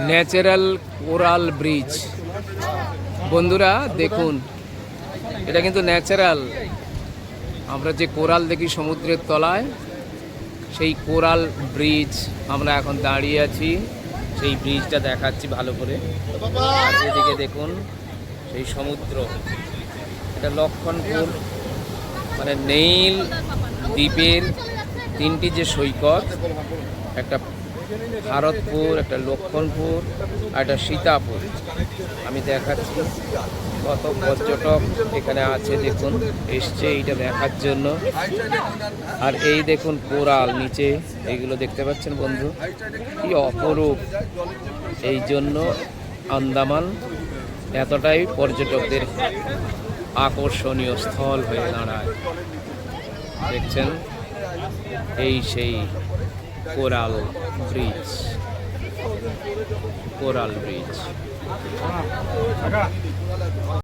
Natural coral bridge. বন্ধুরা দেখুন, এটা কিন্তু ন্যাচারাল। আমরা যে কোরাল দেখি সমুদ্রের তলায়, সেই কোরাল ব্রিজ আমরা এখন দাঁড়িয়ে আছি। সেই ব্রিজটা দেখাচ্ছি ভালো করে। আর এদিকে দেখুন সেই সমুদ্র। এটা লক্ষণপুর, মানে নীল দ্বীপের তিনটি যে সৈকত, একটা ভারতপুর, একটা লক্ষণপুর আর একটা সীতাপুর। আমি দেখাচ্ছি কত পর্যটক এখানে আছে, দেখুন এসছে এইটা দেখার জন্য। আর এই দেখুন কোরাল নিচে, এইগুলো দেখতে পাচ্ছেন বন্ধু, কি অপরূপ। এই জন্য আন্দামান এতটাই পর্যটকদের আকর্ষণীয় স্থল হয়ে দাঁড়ায়। দেখছেন এই সেই কোরাল ব্রিজ, কোরাল ব্রিজ।